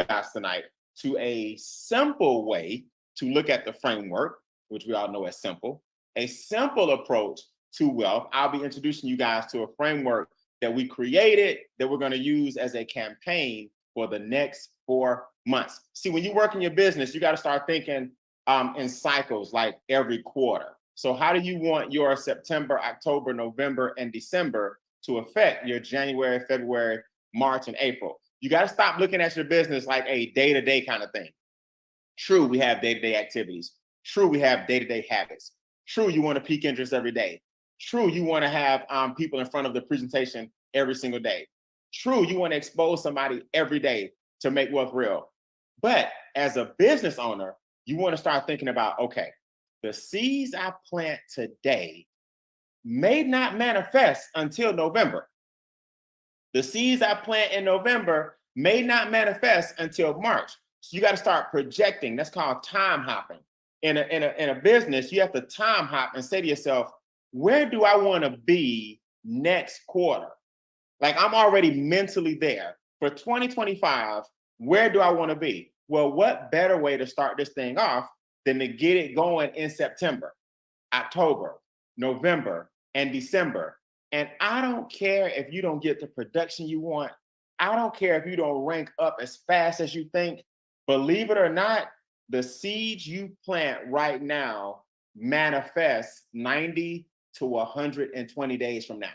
guys tonight to a simple way to look at the framework, which we all know as simple, a simple approach to wealth. I'll be introducing you guys to a framework that we created that we're going to use as a campaign for the next 4 months. See, when you work in your business, you got to start thinking in cycles, like every quarter. So how do you want your September, October, November, and December to affect your January, February, March, and April? You got to stop looking at your business like a day-to-day kind of thing. True, we have day-to-day activities. True, we have day-to-day habits. True, you want to peak interest every day. True, you want to have people in front of the presentation every single day. True, you want to expose somebody every day to make wealth real. But as a business owner, you want to start thinking about, okay, the seeds I plant today may not manifest until November. The seeds I plant in November may not manifest until March. So you got to start projecting. That's called time hopping. In a business, you have to time hop and say to yourself, where do I want to be next quarter? Like, I'm already mentally there. For 2025, where do I want to be? Well, what better way to start this thing off than to get it going in September, October, November, and December? And I don't care if you don't get the production you want. I don't care if you don't rank up as fast as you think. Believe it or not, the seeds you plant right now manifest 90 to 120 days from now.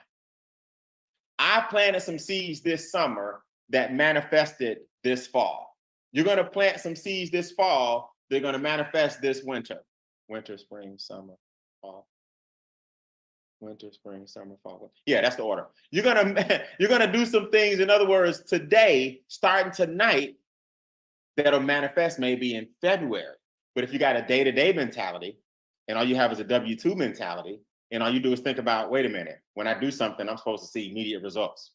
I planted some seeds this summer that manifested this fall. You're going to plant some seeds this fall. They're going to manifest this winter. Winter, spring, summer, fall. Winter, spring, summer, fall. Yeah, that's the order. You're gonna do some things. In other words, today, starting tonight, that'll manifest maybe in February. But if you got a day-to-day mentality, and all you have is a W-2 mentality, and all you do is think about, wait a minute, when I do something, I'm supposed to see immediate results.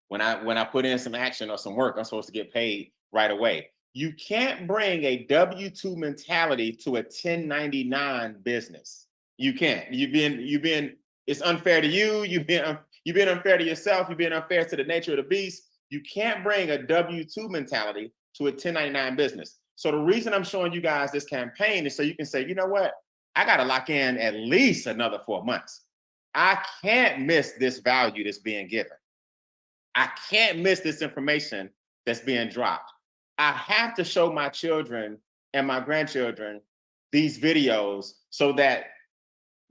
When I put in some action or some work, I'm supposed to get paid right away. You can't bring a W-2 mentality to a 1099 business. You can't. It's unfair to you. You've been unfair to yourself. You've been unfair to the nature of the beast. You can't bring a W-2 mentality to a 1099 business. So the reason I'm showing you guys this campaign is so you can say, you know what? I got to lock in at least another 4 months. I can't miss this value that's being given. I can't miss this information that's being dropped. I have to show my children and my grandchildren these videos so that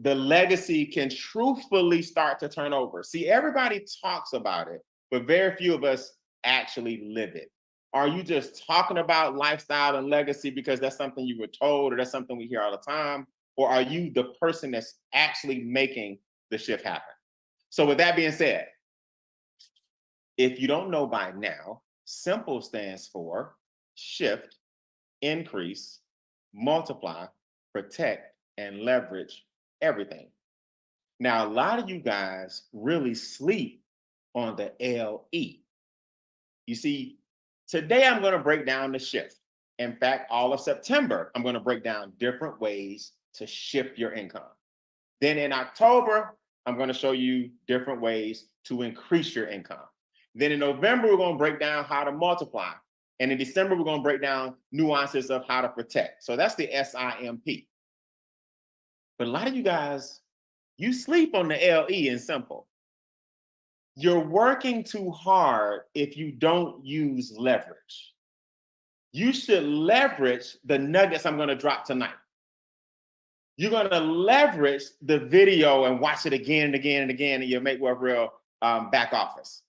the legacy can truthfully start to turn over. See, everybody talks about it, but very few of us actually live it. Are you just talking about lifestyle and legacy because that's something you were told or that's something we hear all the time? Or are you the person that's actually making the shift happen? So with that being said, if you don't know by now, SIMPLE stands for shift, increase, multiply, protect, and leverage everything. Now, a lot of you guys really sleep on the LE. You see, today I'm going to break down the shift. In fact, all of September, I'm going to break down different ways to shift your income. Then in October, I'm going to show you different ways to increase your income. Then in November, we're going to break down how to multiply. And in December, we're going to break down nuances of how to protect. So that's the SIMP. But a lot of you guys, you sleep on the LE in SIMPLE. You're working too hard if you don't use leverage. You should leverage the nuggets I'm going to drop tonight. You're going to leverage the video and watch it again and again and again in your Make Wealth Real back office.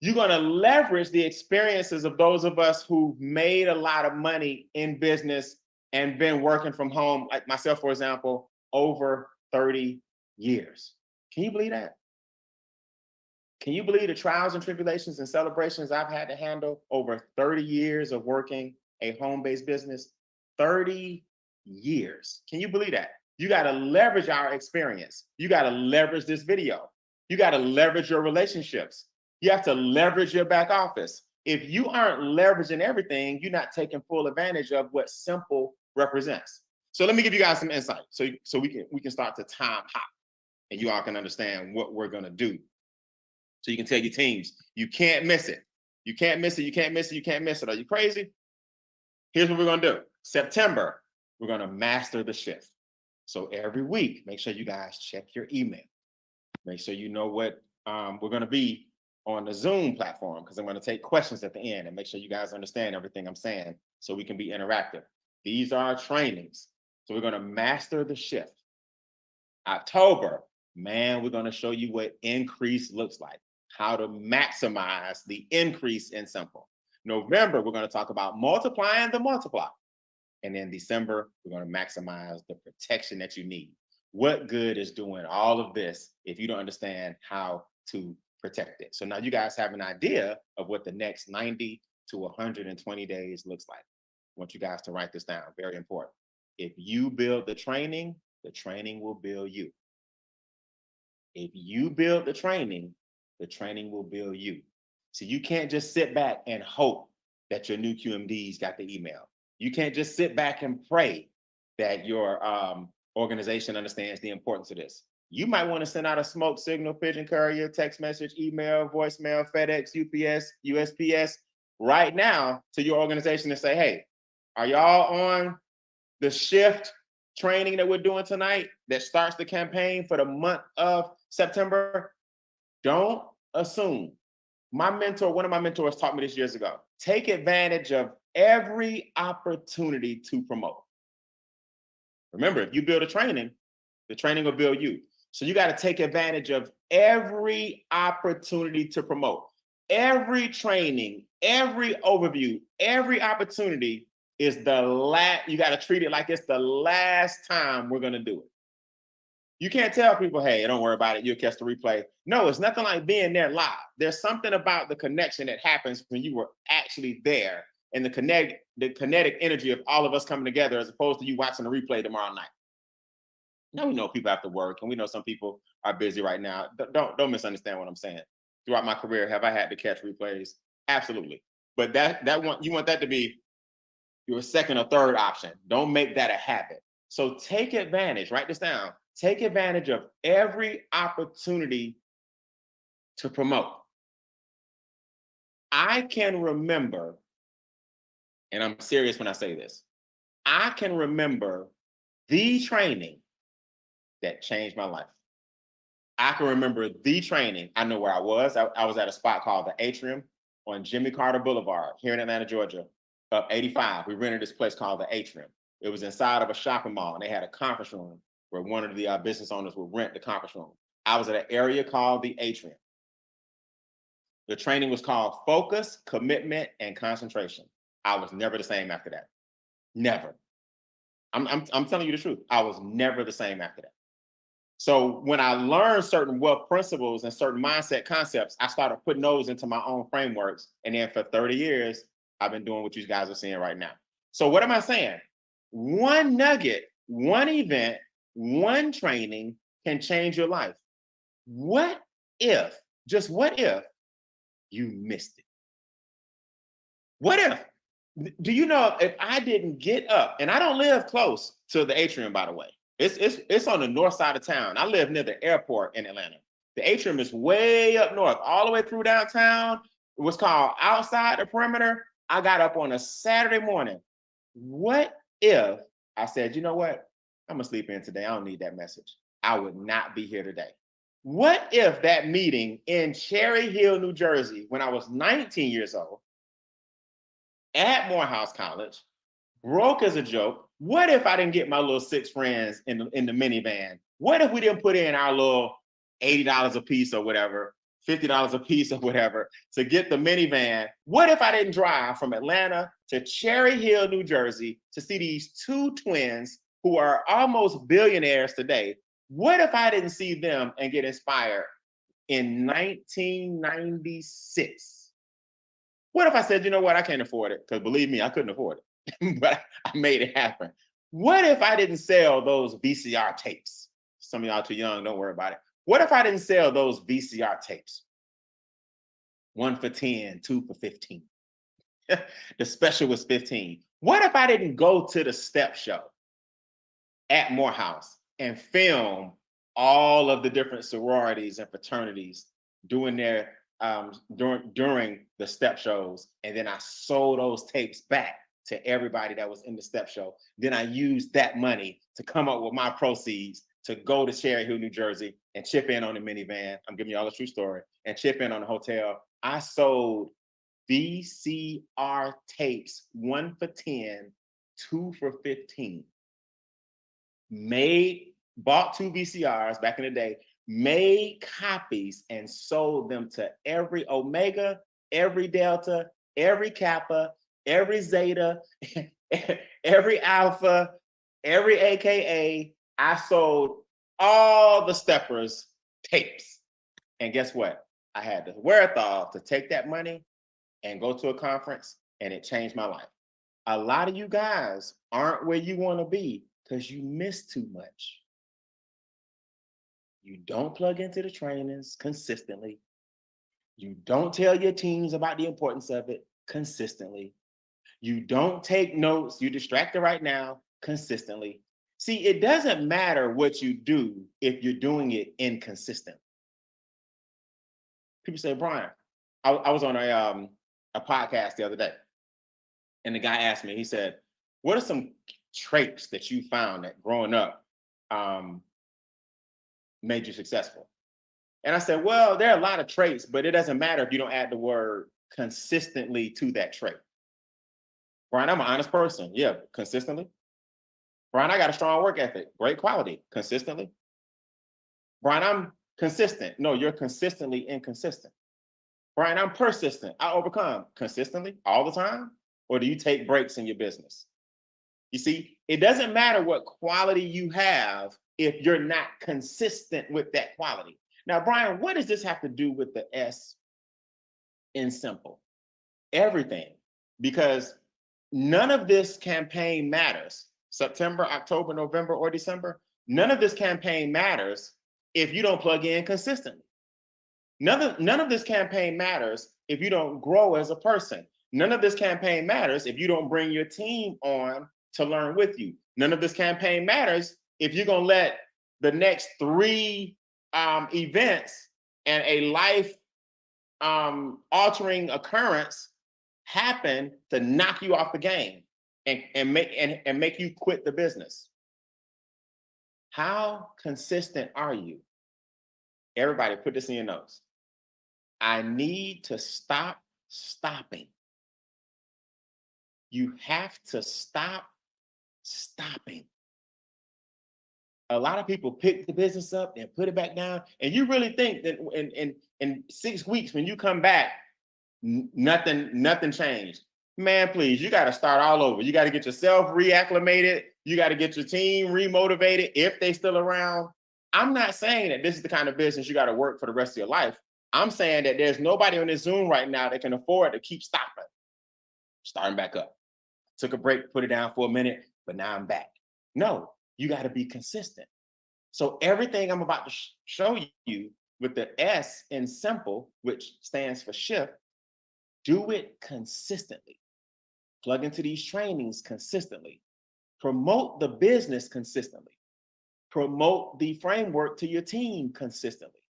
You're going to leverage the experiences of those of us who've made a lot of money in business and been working from home, like myself, for example, over 30 years. Can you believe that? Can you believe the trials and tribulations and celebrations I've had to handle over 30 years of working a home-based business? 30 years. Can you believe that? You got to leverage our experience. You got to leverage this video. You got to leverage your relationships. You have to leverage your back office. If you aren't leveraging everything, you're not taking full advantage of what SIMPLE represents. So let me give you guys some insight so we can start to time hop and you all can understand what we're going to do. So you can tell your teams, you can't miss it. You can't miss it. You can't miss it. You can't miss it. Are you crazy? Here's what we're going to do. September, we're going to master the shift. So every week, make sure you guys check your email. Make sure you know what we're going to be on the Zoom platform, because I'm going to take questions at the end and make sure you guys understand everything I'm saying so we can be interactive. These are trainings. So we're going to master the shift. October, man, we're going to show you what increase looks like, how to maximize the increase in simple. November, we're going to talk about multiplying the multiply. And then December, we're going to maximize the protection that you need. What good is doing all of this if you don't understand how to protect it? So now you guys have an idea of what the next 90 to 120 days looks like. I want you guys to write this down. Very important. If you build the training will build you. If you build the training will build you. So you can't just sit back and hope that your new QMDs got the email. You can't just sit back and pray that your organization understands the importance of this. You might want to send out a smoke signal, pigeon courier, text message, email, voicemail, FedEx, UPS, USPS right now to your organization and say, hey, are y'all on the shift training that we're doing tonight that starts the campaign for the month of September? Don't assume. One of my mentors taught me this years ago. Take advantage of every opportunity to promote. Remember, if you build a training, the training will build you. So you got to take advantage of every opportunity to promote. Every training, every overview, every opportunity is the last. You got to treat it like it's the last time we're going to do it. You can't tell people, hey, don't worry about it, you'll catch the replay. No, it's nothing like being there live. There's something about the connection that happens when you were actually there, and the kinetic energy of all of us coming together, as opposed to you watching the replay tomorrow night. Now we know people have to work, and we know some people are busy right now. Don't misunderstand what I'm saying. Throughout my career, have I had to catch replays? Absolutely. But you want that to be your second or third option. Don't make that a habit. So take advantage, write this down. Take advantage of every opportunity to promote. I can remember, and I'm serious when I say this, I can remember the training that changed my life. I can remember the training. I know where I was. I was at a spot called the Atrium on Jimmy Carter Boulevard here in Atlanta, Georgia, up 85. We rented this place called the Atrium. It was inside of a shopping mall, and they had a conference room where one of the business owners would rent the conference room. I was at an area called the Atrium. The training was called Focus, Commitment, and Concentration. I was never the same after that. Never. I'm telling you the truth. I was never the same after that. So when I learned certain wealth principles and certain mindset concepts, I started putting those into my own frameworks. And then for 30 years, I've been doing what you guys are seeing right now. So what am I saying? One nugget, one event, one training can change your life. What if, just what if you missed it? What if? Do you know if I didn't get up, and I don't live close to the Atrium, by the way. It's on the north side of town. I live near the airport in Atlanta. The Atrium is way up north, all the way through downtown. It was called outside the perimeter. I got up on a Saturday morning. What if I said, you know what? I'm gonna sleep in today. I don't need that message. I would not be here today. What if that meeting in Cherry Hill, New Jersey, when I was 19 years old, at Morehouse College, broke as a joke? What if I didn't get my little 6 friends in the minivan? What if we didn't put in our little $80 a piece or whatever, $50 a piece or whatever to get the minivan? What if I didn't drive from Atlanta to Cherry Hill, New Jersey to see these 2 twins who are almost billionaires today? What if I didn't see them and get inspired in 1996? What if I said, you know what, I can't afford it? Because believe me, I couldn't afford it. But I made it happen. What if I didn't sell those VCR tapes? Some of y'all too young, don't worry about it. What if I didn't sell those VCR tapes? 1 for 10, 2 for 15. The special was 15. What if I didn't go to the step show at Morehouse and film all of the different sororities and fraternities doing their during the step shows, and then I sold those tapes back to everybody that was in the step show. Then I used that money to come up with my proceeds to go to Cherry Hill, New Jersey, and chip in on the minivan. I'm giving you all a true story, and chip in on the hotel. I sold VCR tapes, 1 for 10, 2 for 15. Bought 2 VCRs back in the day, made copies and sold them to every Omega, every Delta, every Kappa, every Zeta, every Alpha, every AKA. I sold all the steppers tapes. And guess what? I had the wherewithal to take that money and go to a conference, and it changed my life. A lot of you guys aren't where you want to be because you miss too much. You don't plug into the trainings consistently. You don't tell your teams about the importance of it consistently. You don't take notes. You're distracted right now consistently. See, it doesn't matter what you do if you're doing it inconsistently. People say, Brian, I was on a podcast the other day, and the guy asked me, he said, what are some traits that you found that growing up made you successful? And I said, well, there are a lot of traits, but it doesn't matter if you don't add the word consistently to that trait. Brian, I'm an honest person. Yeah, consistently. Brian, I got a strong work ethic. Great quality. Consistently. Brian, I'm consistent. No, you're consistently inconsistent. Brian, I'm persistent. I overcome. Consistently all the time? Or do you take breaks in your business? You see, it doesn't matter what quality you have if you're not consistent with that quality. Now, Brian, what does this have to do with the S in simple? Everything. Because none of this campaign matters. September, October, November, or December. None of this campaign matters if you don't plug in consistently. None of this campaign matters if you don't grow as a person. None of this campaign matters if you don't bring your team on to learn with you. None of this campaign matters if you're going to let the next 3 events and a life altering occurrence happen to knock you off the game and make you quit the business. How consistent are you? Everybody put this in your notes. I need to stop stopping. You have to stop stopping. A lot of people pick the business up and put it back down. And you really think that in 6 weeks, when you come back, nothing changed. Man, please, you got to start all over. You got to get yourself reacclimated. You got to get your team remotivated if they still around. I'm not saying that this is the kind of business you got to work for the rest of your life. I'm saying that there's nobody on this Zoom right now that can afford to keep stopping. Starting back up. Took a break, put it down for a minute, but now I'm back. No, you got to be consistent. So everything I'm about to show you with the S in simple, which stands for shift, do it consistently. Plug into these trainings consistently. Promote the business consistently. Promote the framework to your team consistently.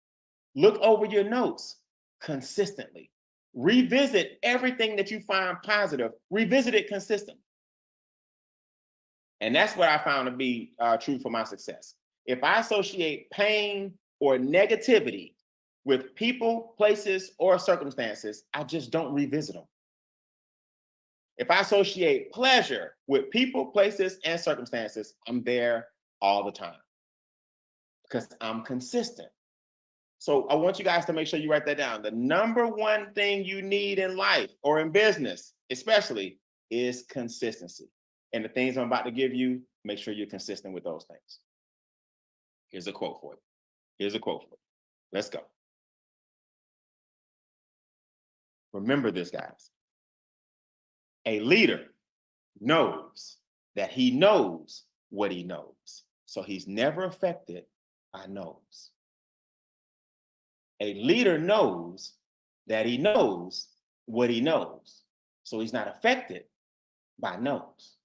Look over your notes consistently. Revisit everything that you find positive. Revisit it consistently. And that's what I found to be true for my success. If I associate pain or negativity with people, places, or circumstances, I just don't revisit them. If I associate pleasure with people, places, and circumstances, I'm there all the time because I'm consistent. So I want you guys to make sure you write that down. The number one thing you need in life or in business, especially, is consistency. And the things I'm about to give you, make sure you're consistent with those things. Here's a quote for you. Let's go. Remember this, guys. A leader knows that he knows what he knows. So he's never affected by no's. A leader knows that he knows what he knows. So he's not affected by no's.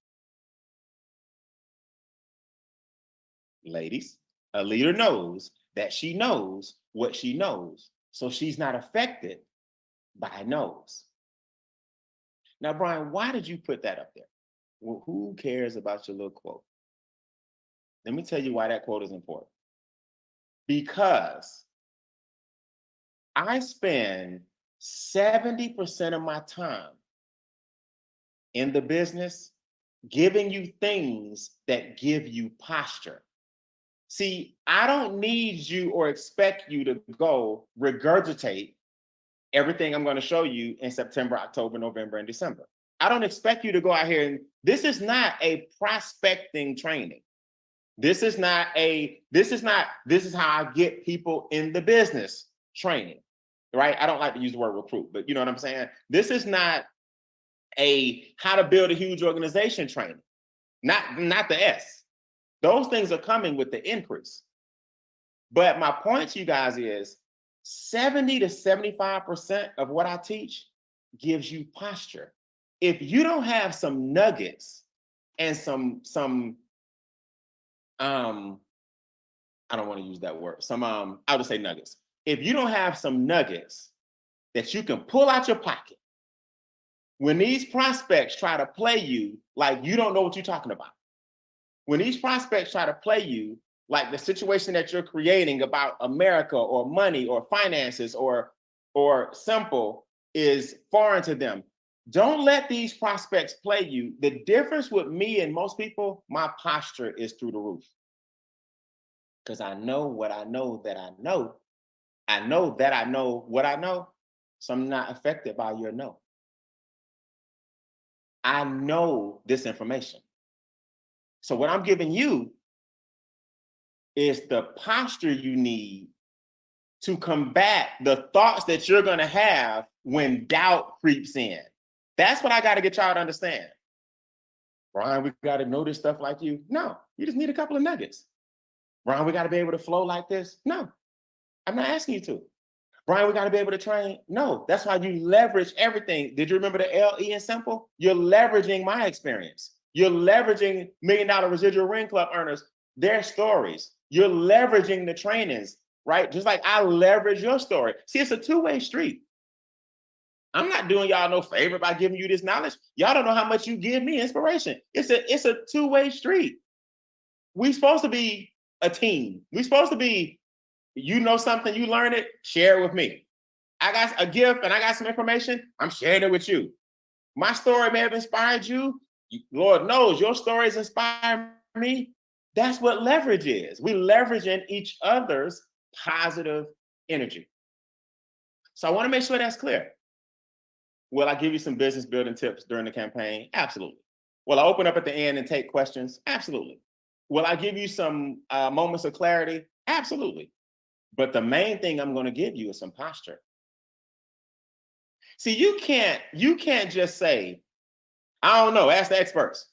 Ladies, a leader knows that she knows what she knows. So she's not affected by nose. Now, Brian, why did you put that up there? Well, who cares about your little quote? Let me tell you why that quote is important. Because I spend 70% of my time in the business giving you things that give you posture. See, I don't need you or expect you to go regurgitate everything I'm going to show you in September, October, November, and December. I don't expect you to go out here and this is not a prospecting training. This is how I get people in the business training, right? I don't like to use the word recruit, but you know what I'm saying? This is not a how to build a huge organization training, not the S. Those things are coming with the increase. But my point to you guys is 70 to 75% of what I teach gives you posture. If you don't have some nuggets and some I don't want to use that word. I'll just say nuggets. If you don't have some nuggets that you can pull out your pocket when these prospects try to play you like you don't know what you're talking about, when these prospects try to play you like the situation that you're creating about America or money or finances or simple is foreign to them, don't let these prospects play you. The difference with me and most people, my posture is through the roof. Because I know what I know that I know. I know that I know what I know. So I'm not affected by your no. I know this information. So what I'm giving you is the posture you need to combat the thoughts that you're going to have when doubt creeps in. That's what I got to get y'all to understand. Brian, we got to know this stuff like you. No, you just need a couple of nuggets. Brian, we got to be able to flow like this. No, I'm not asking you to. Brian, we got to be able to train. No, that's why you leverage everything. Did you remember the LE in simple? You're leveraging my experience. You're leveraging $1 Million Residual Ring Club earners, their stories. You're leveraging the trainings, right? Just like I leverage your story. See, it's a two-way street. I'm not doing y'all no favor by giving you this knowledge. Y'all don't know how much you give me inspiration. It's a two-way street. We're supposed to be a team. We're supposed to be, you know something, you learn it, share it with me. I got a gift and I got some information, I'm sharing it with you. My story may have inspired you. Lord knows your stories inspire me. That's what leverage is. We leverage in each other's positive energy. So I want to make sure that's clear. Will I give you some business building tips during the campaign? Absolutely. Will I open up at the end and take questions? Absolutely. Will I give you some moments of clarity? Absolutely. But the main thing I'm going to give you is some posture. See, you can't just say, I don't know, ask the experts.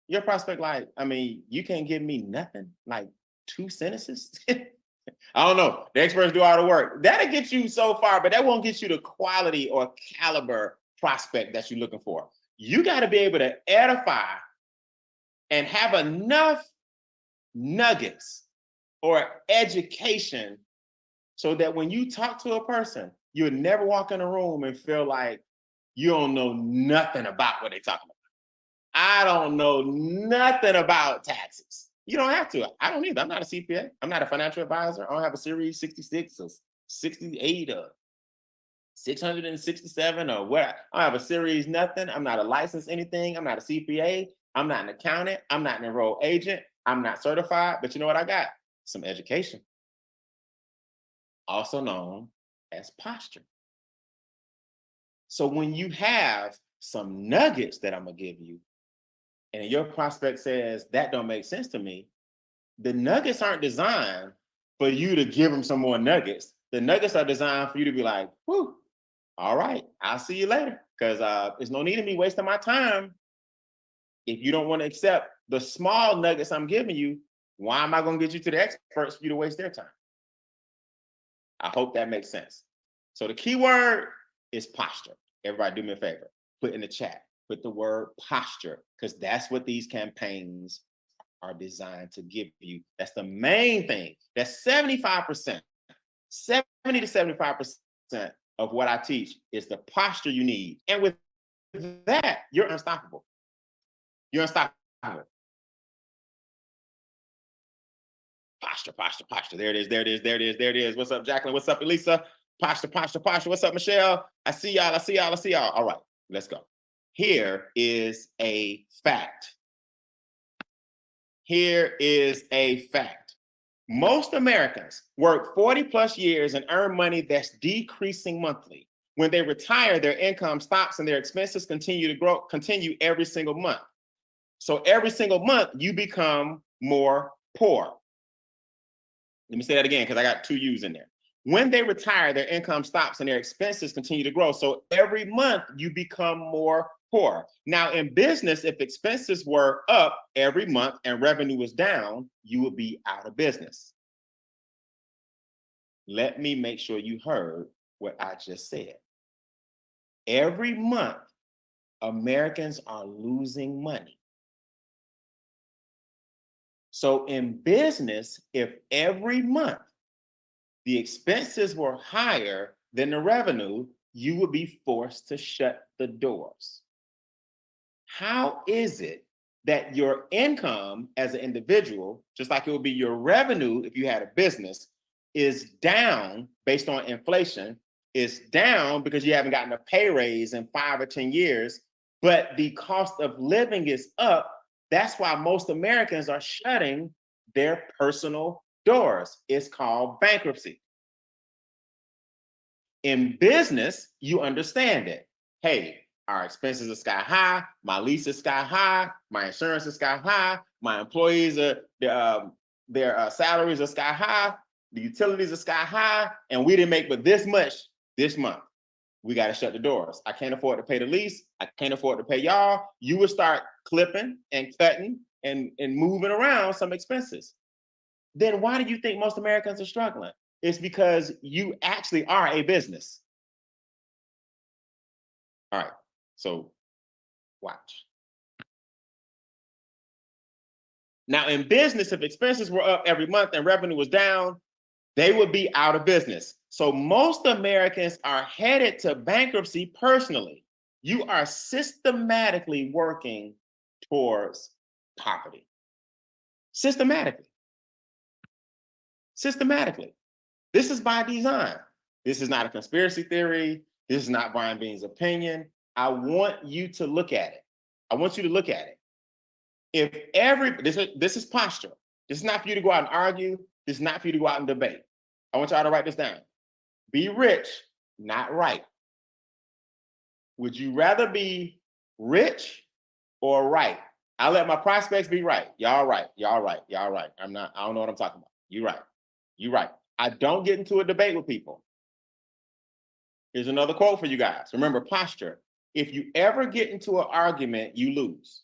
Your prospect, like, I mean, you can't give me nothing, like 2 sentences. I don't know. The experts do all the work. That'll get you so far, but that won't get you the quality or caliber prospect that you're looking for. You got to be able to edify and have enough nuggets or education so that when you talk to a person, you'll never walk in a room and feel like you don't know nothing about what they're talking about. I don't know nothing about taxes. You don't have to. I don't either. I'm not a CPA. I'm not a financial advisor. I don't have a Series 66 or 68 or 667 or what. I don't have a series nothing. I'm not a licensed anything. I'm not a CPA. I'm not an accountant. I'm not an enrolled agent. I'm not certified. But you know what I got? Some education, also known as posture. So when you have some nuggets that I'm going to give you, and your prospect says, that don't make sense to me, the nuggets aren't designed for you to give them some more nuggets. The nuggets are designed for you to be like, whew, all right, I'll see you later. Because there's no need in me wasting my time. If you don't want to accept the small nuggets I'm giving you, why am I going to get you to the experts for you to waste their time? I hope that makes sense. So the key word is posture. Everybody do me a favor. Put in the chat. Put the word posture, because that's what these campaigns are designed to give you. That's the main thing. That's 75%, 70 to 75% of what I teach is the posture you need. And with that, you're unstoppable. You're unstoppable. Posture, posture, posture. There it is, there it is, there it is, there it is. What's up, Jacqueline? What's up, Elisa? Posture, posture, posture. What's up, Michelle? I see y'all, I see y'all, I see y'all. All right, let's go. Here is a fact. Here is a fact. Most Americans work 40 plus years and earn money that's decreasing monthly. When they retire, their income stops and their expenses continue to grow, continue every single month. So every single month, you become more poor. Let me say that again, because I got two U's in there. When they retire, their income stops and their expenses continue to grow. So every month you become more poor. Now in business, if expenses were up every month and revenue was down, you would be out of business. Let me make sure you heard what I just said. Every month, Americans are losing money. So in business, if every month the expenses were higher than the revenue, you would be forced to shut the doors. How is it that your income as an individual, just like it would be your revenue if you had a business, is down based on inflation, is down because you haven't gotten a pay raise in 5 or 10 years, but the cost of living is up? That's why most Americans are shutting their personal doors. It's called bankruptcy. In business, you understand it. Hey, our expenses are sky high, my lease is sky high, my insurance is sky high, my employees are their salaries are sky high, the utilities are sky high, and we didn't make but this much this month. We got to shut the doors. I can't afford to pay the lease. I can't afford to pay y'all. You would start clipping and cutting and moving around some expenses. Then why do you think most Americans are struggling? It's because you actually are a business. All right, so watch. Now in business, if expenses were up every month and revenue was down, they would be out of business. So most Americans are headed to bankruptcy personally. You are systematically working towards poverty. Systematically. Systematically. This is by design. This is not a conspiracy theory. This is not Brian Beane's opinion. I want you to look at it. I want you to look at it. If this is posture. This is not for you to go out and argue. This is not for you to go out and debate. I want y'all to write this down. Be rich, not right. Would you rather be rich or right? I let my prospects be right. Y'all right. Y'all right. Y'all right. I don't know what I'm talking about. You right. You right. I don't get into a debate with people. Here's another quote for you guys. Remember, posture. If you ever get into an argument, you lose.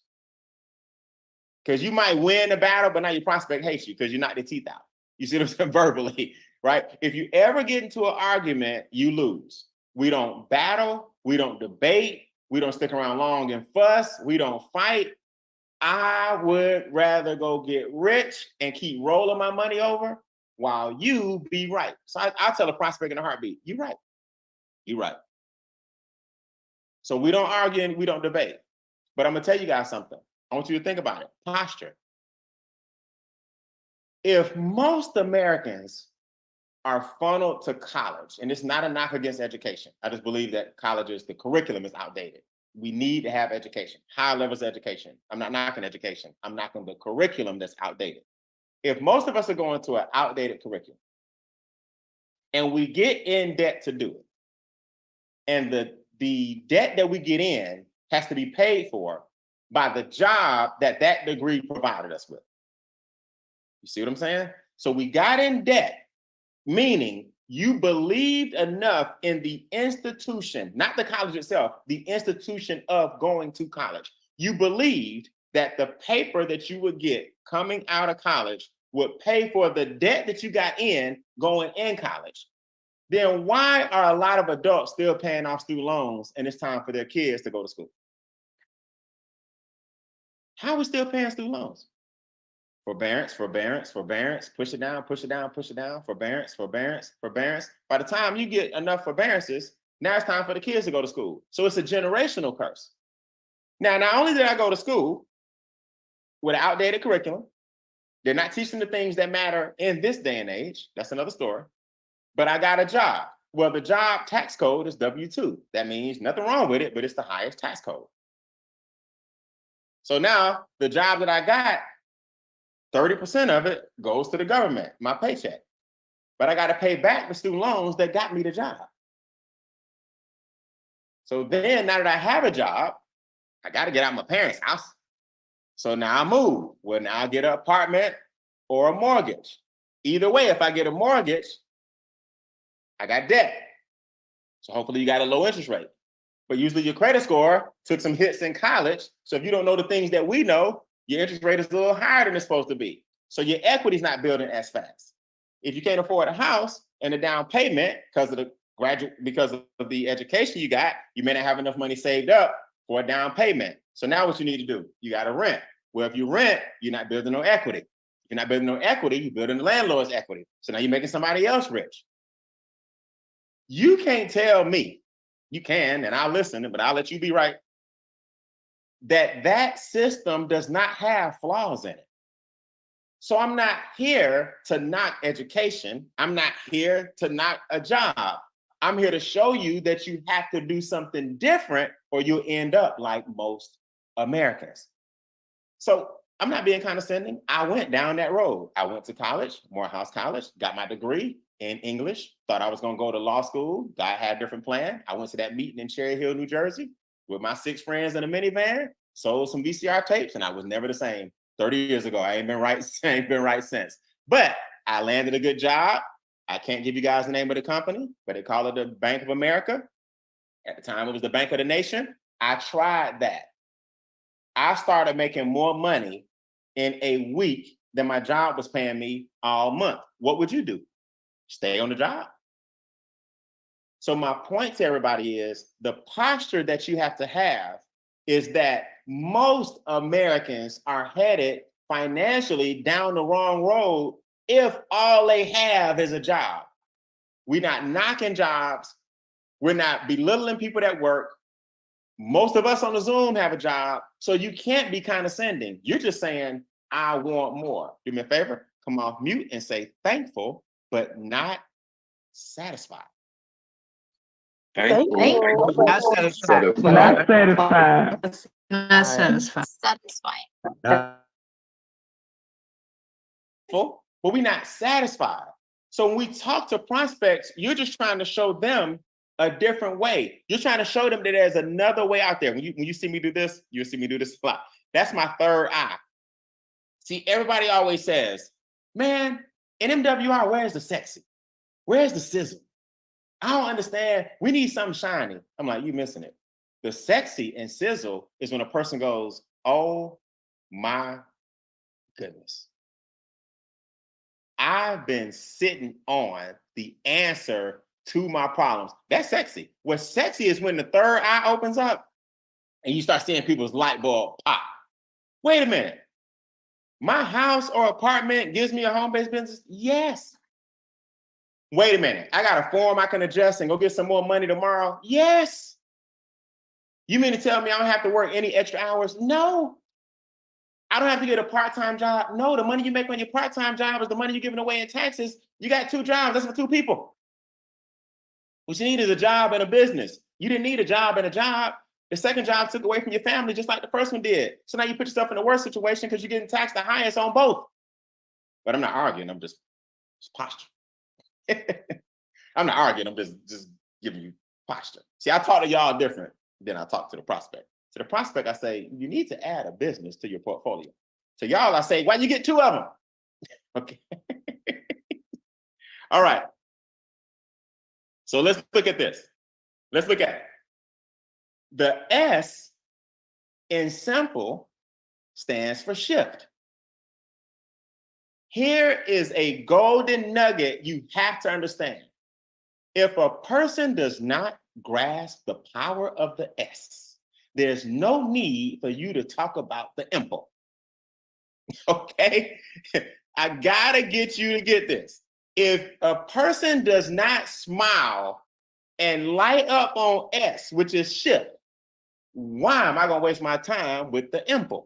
Because you might win the battle, but now your prospect hates you because you knocked their teeth out. You see what I'm saying? Verbally, right? If you ever get into an argument, you lose. We don't battle. We don't debate. We don't stick around long and fuss. We don't fight. I would rather go get rich and keep rolling my money over while you be right. So I'll tell a prospect in a heartbeat, you're right. You're right. So we don't argue and we don't debate. But I'm going to tell you guys something. I want you to think about it. Posture. If most Americans are funneled to college, and it's not a knock against education. I just believe that colleges, the curriculum is outdated. We need to have education, high levels of education. I'm not knocking education. I'm knocking the curriculum that's outdated. If most of us are going to an outdated curriculum and we get in debt to do it, and the debt that we get in has to be paid for by the job that degree provided us with. You see what I'm saying? So we got in debt, meaning you believed enough in the institution, not the college itself, the institution of going to college. You believed that the paper that you would get coming out of college would pay for the debt that you got in going in college. Then why are a lot of adults still paying off student loans and it's time for their kids to go to school? How are we still paying student loans? Forbearance, forbearance, forbearance, push it down, push it down, push it down, forbearance, forbearance, forbearance. By the time you get enough forbearances, Now it's time for the kids to go to school. So it's a generational curse. Now, not only did I go to school with an outdated curriculum, they're not teaching the things that matter in this day and age. That's another story. But I got a job. Well, the job tax code is W-2. That means nothing wrong with it, but it's the highest tax code. So now the job that I got, 30% of it goes to the government, my paycheck. But I got to pay back the student loans that got me the job. So then, now that I have a job, I got to get out of my parents' house. So now I move. Well, now I get an apartment or a mortgage. Either way, if I get a mortgage, I got debt. So hopefully you got a low interest rate. But usually your credit score took some hits in college. So if you don't know the things that we know, your interest rate is a little higher than it's supposed to be. So your equity's not building as fast. If you can't afford a house and a down payment because of the education you got, you may not have enough money saved up for a down payment. So now what you need to do, you got to rent. Well, if you rent, you're not building no equity. If you're not building no equity, you're building the landlord's equity. So now you're making somebody else rich. You can't tell me, you can, and I'll listen, but I'll let you be right, that system does not have flaws in it. So I'm not here to knock education. I'm not here to knock a job. I'm here to show you that you have to do something different or you'll end up like most Americans. So I'm not being condescending. I went down that road. I went to college, Morehouse College, got my degree in English, thought I was going to go to law school. God had a different plan. I went to that meeting in Cherry Hill, New Jersey with my 6 friends in a minivan, sold some VCR tapes, and I was never the same. 30 years ago, I ain't been right since. But I landed a good job. I can't give you guys the name of the company, but they call it the Bank of America. At the time, it was the Bank of the Nation. I tried that. I started making more money in a week than my job was paying me all month. What would you do? Stay on the job? So my point to everybody is the posture that you have to have is that most Americans are headed financially down the wrong road if all they have is a job. We're not knocking jobs. We're not belittling people that work. Most of us on the Zoom have a job, so you can't be condescending. You're just saying, I want more. Do me a favor, come off mute and say thankful, but not satisfied. Thankful. Not satisfied. Not satisfied. Not satisfied. Satisfying. But we're not satisfied. So when we talk to prospects, you're just trying to show them a different way. You're trying to show them that there's another way out there. When you see me do this, you'll see me do this a lot. That's my third eye. See, everybody always says, man, in MWR, where's the sexy? Where's the sizzle? I don't understand. We need something shiny. I'm like, you missing it. The sexy and sizzle is when a person goes, oh my goodness. I've been sitting on the answer to my problems. That's sexy. What's sexy is when the third eye opens up and you start seeing people's light bulb pop. Wait a minute. My house or apartment gives me a home-based business? Yes. Wait a minute. I got a form I can adjust and go get some more money tomorrow? Yes. You mean to tell me I don't have to work any extra hours? No. I don't have to get a part-time job. No, the money you make on your part-time job is the money you're giving away in taxes. You got 2 jobs. That's for 2 people. What you need is a job and a business. You didn't need a job and a job. The second job took away from your family just like the first one did. So now you put yourself in a worse situation because you're getting taxed the highest on both. But I'm not arguing. I'm just posture. I'm not arguing. I'm just giving you posture. See, I talk to y'all different than I talk to the prospect. To the prospect, I say, you need to add a business to your portfolio. To y'all, I say, why you get 2 of them? Okay. All right. So let's look at this. Let's look at it. The S in simple stands for shift. Here is a golden nugget you have to understand. If a person does not grasp the power of the S, there's no need for you to talk about the impulse. Okay? I gotta get you to get this. If a person does not smile and light up on S, which is shift. Why am I going to waste my time with the IMPL?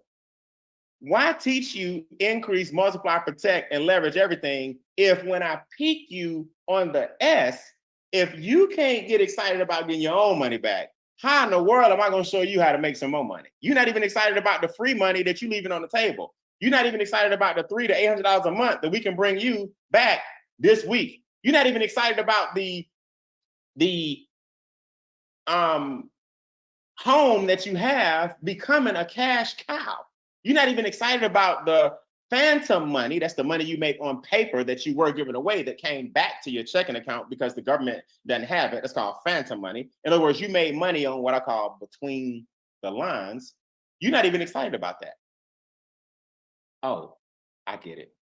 Why teach you increase, multiply, protect, and leverage everything if when I peak you on the S, if you can't get excited about getting your own money back, how in the world am I going to show you how to make some more money? You're not even excited about the free money that you're leaving on the table. You're not even excited about the $300 to $800 a month that we can bring you back this week. You're not even excited about the home that you have becoming a cash cow. You're not even excited about the phantom money. That's the money you make on paper that you were giving away that came back to your checking account because the government doesn't have it. That's called phantom money. In other words, you made money on what I call between the lines. You're not even excited about that. Oh, I get it.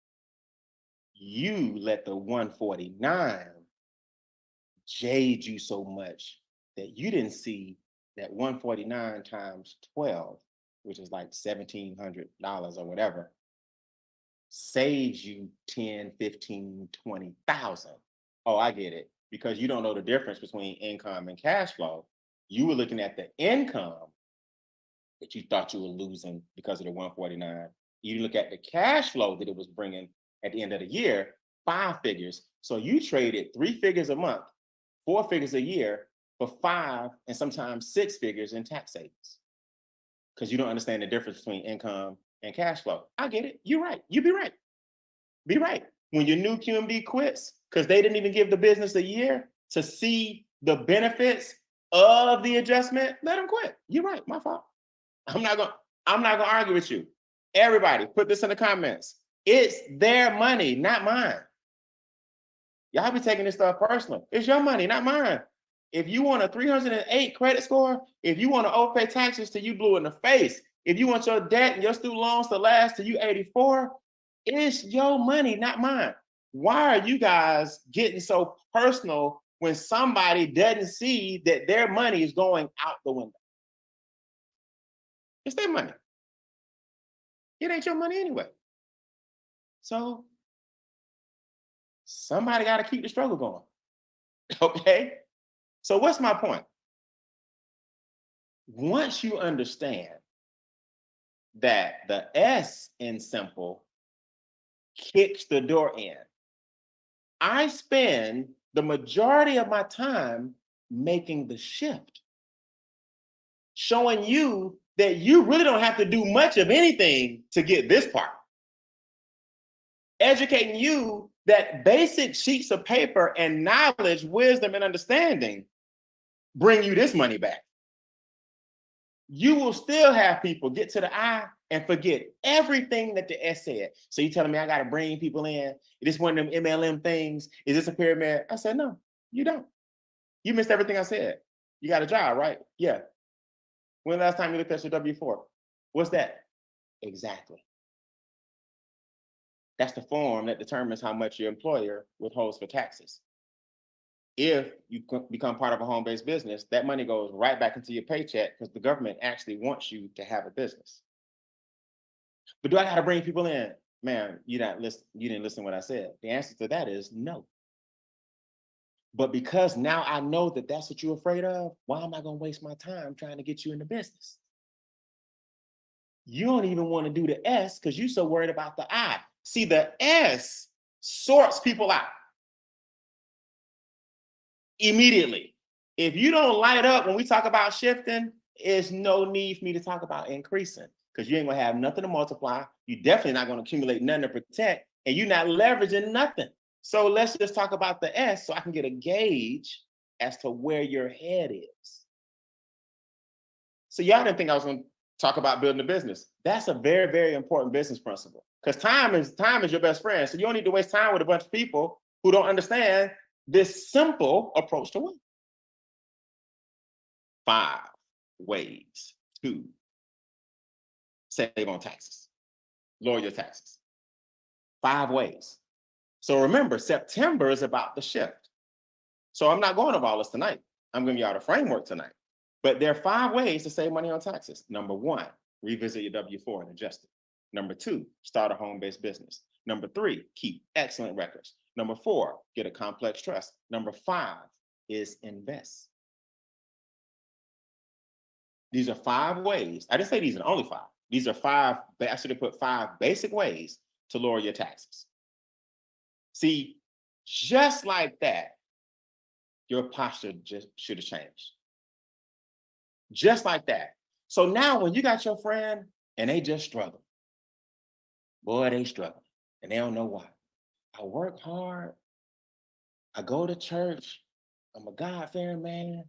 You let the 149 jade you so much that you didn't see that 149 times 12, which is like $1,700 or whatever, saves you 10, 15, 20,000. Oh, I get it. Because you don't know the difference between income and cash flow. You were looking at the income that you thought you were losing because of the 149. You look at the cash flow that it was bringing at the end of the year, 5 figures. So you traded 3 figures a month, 4 figures a year for 5 and sometimes 6 figures in tax savings because you don't understand the difference between income and cash flow. I get it. You're right. You be right. Be right. When your new QMD quits because they didn't even give the business a year to see the benefits of the adjustment, let them quit. You're right. My fault. I'm not gonna argue with you. Everybody, put this in the comments. It's their money, not mine. Y'all be taking this stuff personal. It's your money, not mine. If you want a 308 credit score, if you want to overpay taxes till you blue in the face, if you want your debt and your student loans to last till you 84, it's your money, not mine. Why are you guys getting so personal when somebody doesn't see that their money is going out the window? It's their money. It ain't your money anyway. So somebody got to keep the struggle going. Okay? So what's my point? Once you understand that the S in simple kicks the door in, I spend the majority of my time making the shift, showing you that you really don't have to do much of anything to get this part. Educating you that basic sheets of paper and knowledge, wisdom, and understanding bring you this money back. You will still have people get to the I and forget everything that the S said. So you telling me I got to bring people in? Is this one of them MLM things? Is this a pyramid? I said, no, you don't. You missed everything I said. You got a job, right? Yeah. When the last time you looked at your W-4? What's that? Exactly. That's the form that determines how much your employer withholds for taxes. If you become part of a home-based business, that money goes right back into your paycheck because the government actually wants you to have a business. But do I got to bring people in? Man, you didn't listen to what I said. The answer to that is no. But because now I know that that's what you're afraid of, why am I going to waste my time trying to get you in the business? You don't even want to do the S because you're so worried about the I. See, the S sorts people out immediately. If you don't light up when we talk about shifting, there's no need for me to talk about increasing because you ain't gonna have nothing to multiply. You're definitely not gonna accumulate nothing to protect, and you're not leveraging nothing. So let's just talk about the S so I can get a gauge as to where your head is. So y'all didn't think I was gonna talk about building a business. That's a very, very important business principle because time is your best friend. So you don't need to waste time with a bunch of people who don't understand this simple approach to wealth. 5 ways to save on taxes, lower your taxes. 5 ways. So remember, September is about the shift. So I'm not going over all this tonight. I'm giving you all the framework tonight. But there are 5 ways to save money on taxes. Number 1, revisit your W-4 and adjust it. Number 2, start a home-based business. Number 3, keep excellent records. Number 4, get a complex trust. Number 5, is invest. These are 5 ways. I didn't say these are only 5. These are 5, I should have put 5 basic ways to lower your taxes. See, just like that, your posture just should have changed. Just like that. So now when you got your friend and they just struggle, boy, they struggle and they don't know why. I work hard. I go to church. I'm a God-fearing man.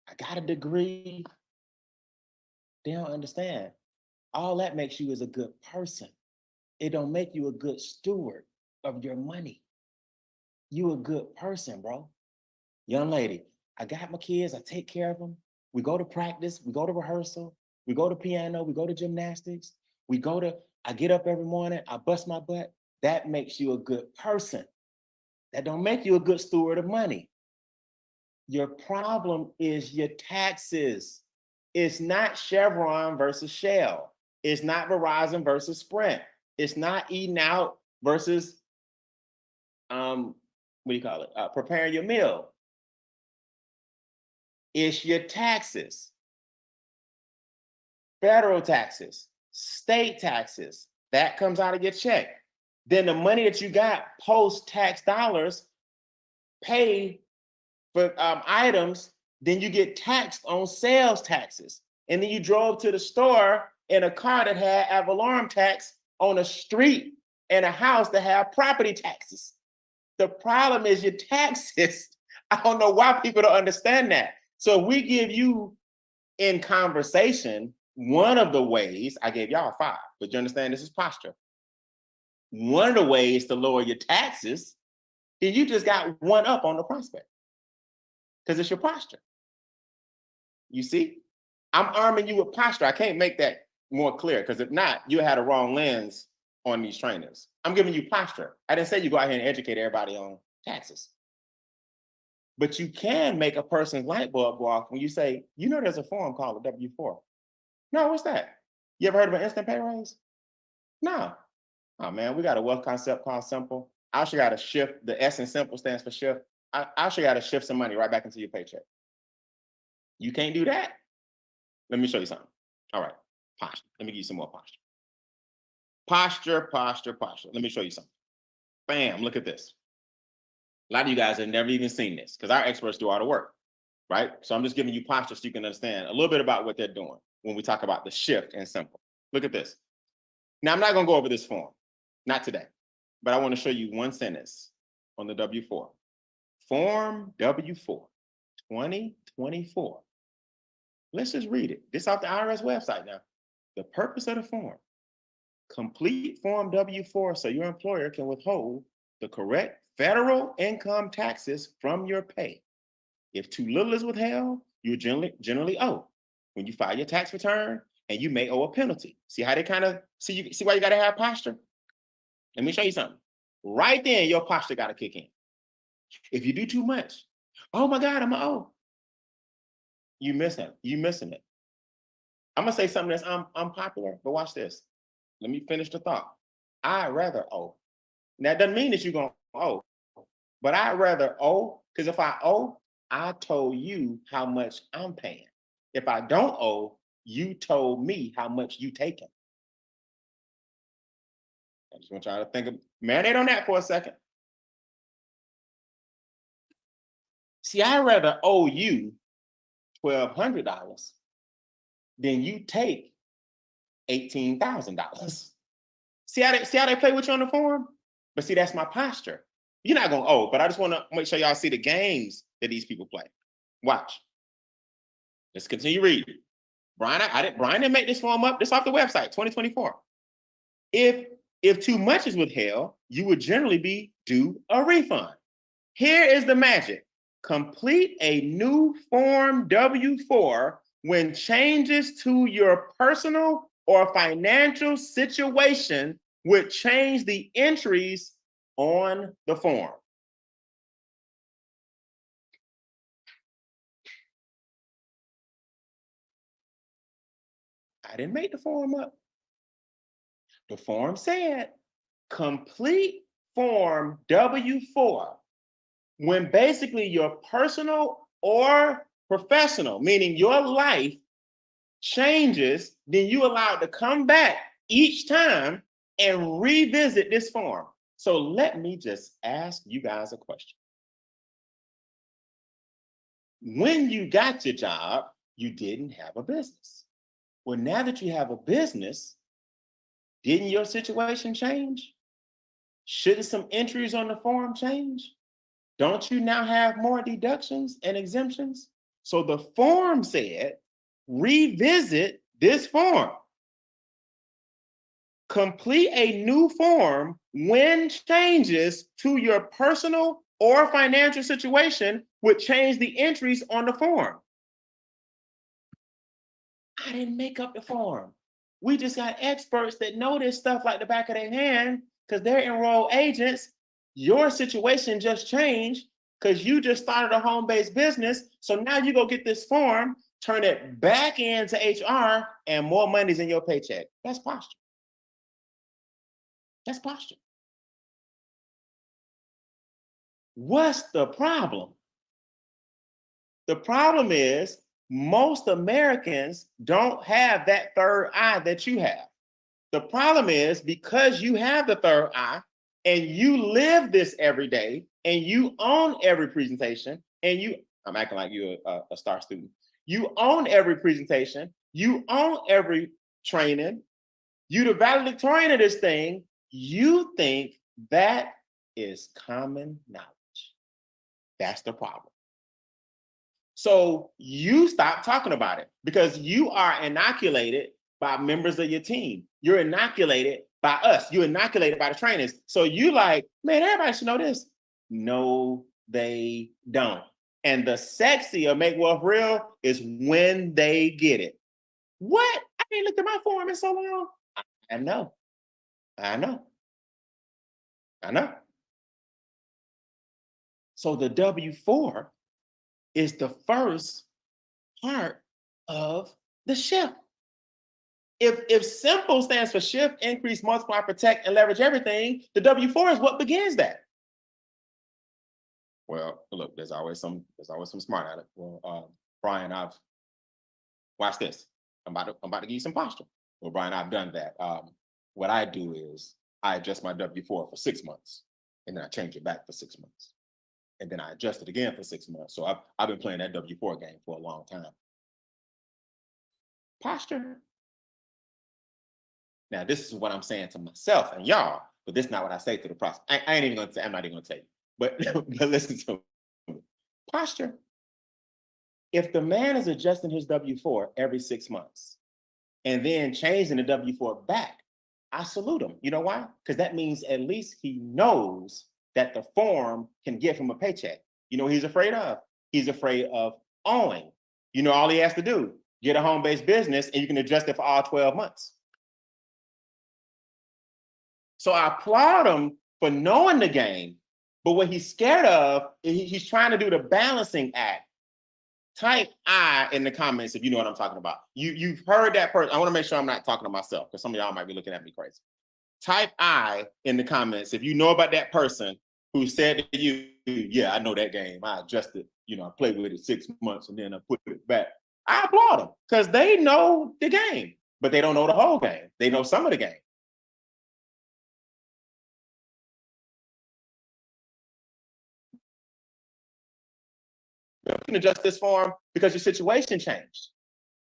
I got a degree. They don't understand. All that makes you is a good person. It don't make you a good steward of your money. You a good person, bro. Young lady, I got my kids. I take care of them. We go to practice. We go to rehearsal. We go to piano. We go to gymnastics. I get up every morning. I bust my butt. That makes you a good person. That don't make you a good steward of money. Your problem is your taxes. It's not Chevron versus Shell. It's not Verizon versus Sprint. It's not eating out versus preparing your meal. It's your taxes. Federal taxes, state taxes, that comes out of your check. Then the money that you got post-tax dollars pay for items, then you get taxed on sales taxes. And then you drove to the store in a car that had ad valorem tax on a street and a house that had property taxes. The problem is your taxes. I don't know why people don't understand that. So we give you in conversation, one of the ways, I gave y'all 5, but you understand this is posture. One of the ways to lower your taxes, then you just got one up on the prospect because it's your posture. You see, I'm arming you with posture. I can't make that more clear because if not, you had a wrong lens on these trainers. I'm giving you posture. I didn't say you go out here and educate everybody on taxes. But you can make a person's light bulb go off when you say, you know, there's a form called a W-4. No, what's that? You ever heard of an instant pay raise? No. Oh man, we got a wealth concept called simple. I actually got to shift. The S in simple stands for shift. I actually got to shift some money right back into your paycheck. You can't do that. Let me show you something. All right, posture. Let me give you some more posture. Posture, posture, posture. Let me show you something. Bam, look at this. A lot of you guys have never even seen this because our experts do all the work, right? So I'm just giving you posture so you can understand a little bit about what they're doing when we talk about the shift in simple. Look at this. Now, I'm not going to go over this form, not today, but I want to show you one sentence on the W-4. Form W-4, 2024. Let's just read it. This off the IRS website now. The purpose of the form. Complete Form W-4 so your employer can withhold the correct federal income taxes from your pay. If too little is withheld, you generally owe. When you file your tax return, and you may owe a penalty. See how they kind of, see why you got to have posture? Let me show you something. Right then, your posture got to kick in. If you do too much, oh my God, I'm going to owe. You missing it. I'm going to say something that's unpopular, but watch this. Let me finish the thought. I'd rather owe. Now, that doesn't mean that you're going to owe, but I'd rather owe, because if I owe, I told you how much I'm paying. If I don't owe, you told me how much you taking. I just want y'all to think of, marinate on that for a second. See, I'd rather owe you $1,200 than you take $18,000. See how they play with you on the form? But see, that's my posture. You're not gonna owe, but I just want to make sure y'all see the games that these people play. Watch. Let's continue reading. Brian didn't make this form up. This off the website, 2024. If too much is withheld, you would generally be due a refund. Here is the magic. Complete a new Form W-4 when changes to your personal or financial situation would change the entries on the form. I didn't make the form up. The form said, complete Form W-4 when basically your personal or professional, meaning your life changes, then you allow it to come back each time and revisit this form. So let me just ask you guys a question. When you got your job, you didn't have a business. Well, now that you have a business, didn't your situation change? Shouldn't some entries on the form change? Don't you now have more deductions and exemptions? So the form said, revisit this form. Complete a new form when changes to your personal or financial situation would change the entries on the form. I didn't make up the form. We just got experts that know this stuff like the back of their hand because they're enrolled agents. Your situation just changed because you just started a home-based business. So now you go get this form, turn it back into HR, and more money's in your paycheck. That's posture. That's posture. What's the problem? The problem is most Americans don't have that third eye that you have. The problem is because you have the third eye and you live this every day and you own every presentation and I'm acting like you're a star student. You own every presentation, you own every training, you the valedictorian of this thing, you think that is common knowledge. That's the problem. So you stop talking about it because you are inoculated by members of your team. You're inoculated by us. You're inoculated by the trainers. So you like, man, everybody should know this. No, they don't. And the sexy of Make Wealth Real is when they get it. What? I ain't looked at my form in so long. I know. So the W-4 is the first part of the shift. If simple stands for shift, increase, multiply, protect, and leverage everything, the W-4 is what begins that. Well, look, there's always some smart at it. Well, Brian, watch this. I'm about to give you some posture. Well, Brian, I've done that. What I do is I adjust my W-4 for 6 months, and then I change it back for 6 months. And then I adjust it again for 6 months. So I've been playing that W-4 game for a long time. Posture. Now, this is what I'm saying to myself and y'all, but this is not what I say to the process. I ain't even gonna say, I'm not even gonna tell you, but listen to me. Posture. If the man is adjusting his W-4 every 6 months and then changing the W-4 back, I salute him. You know why? Because that means at least he knows that the form can give him a paycheck. You know what he's afraid of? He's afraid of owing. You know, all he has to do, get a home-based business and you can adjust it for all 12 months. So I applaud him for knowing the game, but what he's scared of, he's trying to do the balancing act. Type I in the comments if you know what I'm talking about. You've heard that person. I want to make sure I'm not talking to myself because some of y'all might be looking at me crazy. Type I in the comments if you know about that person who said to you, yeah, I know that game. I adjusted, I played with it 6 months and then I put it back. I applaud them because they know the game, but they don't know the whole game. They know some of the game. You can adjust this form because your situation changed.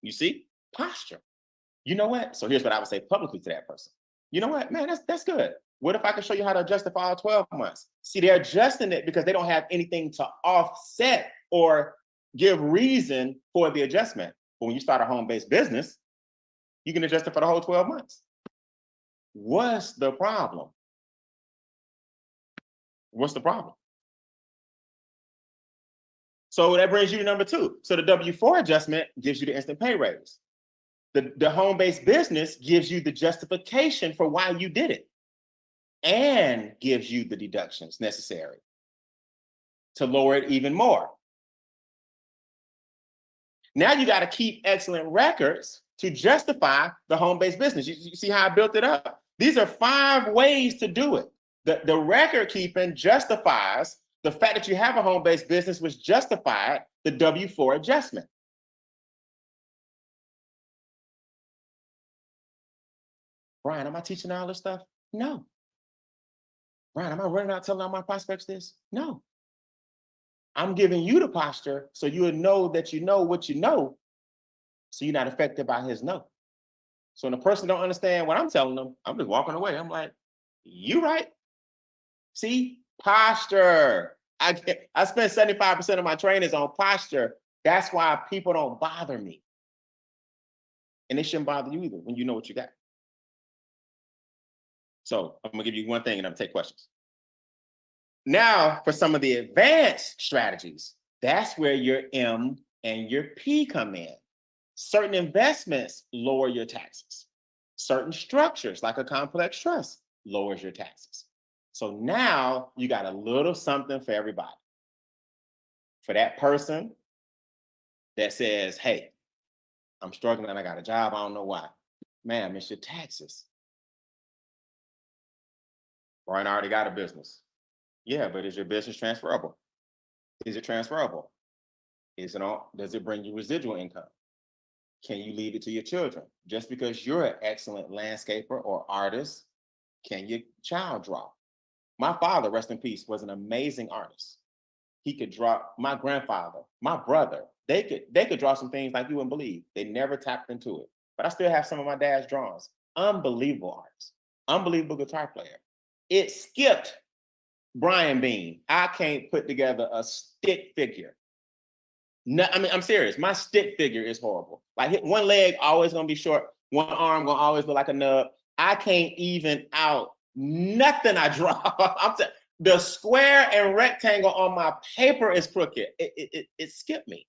You see? Posture. You know what? So here's what I would say publicly to that person. You know what, man, that's good. What if I can show you how to adjust it for all 12 months? See, they're adjusting it because they don't have anything to offset or give reason for the adjustment. But when you start a home-based business, you can adjust it for the whole 12 months. What's the problem? What's the problem? So that brings you to number 2. So the W-4 adjustment gives you the instant pay raise. The home-based business gives you the justification for why you did it and gives you the deductions necessary to lower it even more. Now you got to keep excellent records to justify the home-based business. You see how I built it up? These are 5 ways to do it. The record keeping justifies the fact that you have a home-based business was justified the W-4 adjustment. Brian, am I teaching all this stuff? No. Brian, am I running out telling all my prospects this? No. I'm giving you the posture so you would know that you know what you know, so you're not affected by his no. So when a person don't understand what I'm telling them, I'm just walking away. I'm like, you right. See, posture. I spend 75% of my trainings on posture. That's why people don't bother me. And they shouldn't bother you either when you know what you got. So I'm gonna give you one thing and I'm gonna take questions. Now, for some of the advanced strategies, that's where your M and your P come in. Certain investments lower your taxes. Certain structures, like a complex trust, lowers your taxes. So now you got a little something for everybody. For that person that says, hey, I'm struggling, I got a job, I don't know why. Ma'am, it's your taxes. Brian already got a business. Yeah, but is your business transferable? Is it transferable? Does it bring you residual income? Can you leave it to your children? Just because you're an excellent landscaper or artist, can your child draw? My father, rest in peace, was an amazing artist. He could draw. My grandfather, my brother, they could draw some things like you wouldn't believe. They never tapped into it. But I still have some of my dad's drawings. Unbelievable artist, unbelievable guitar player. It skipped N Beane. I can't put together a stick figure. No, I mean, I'm serious. My stick figure is horrible. Like one leg always gonna be short, one arm gonna always look like a nub. I can't even out nothing I draw. The square and rectangle on my paper is crooked. It skipped me.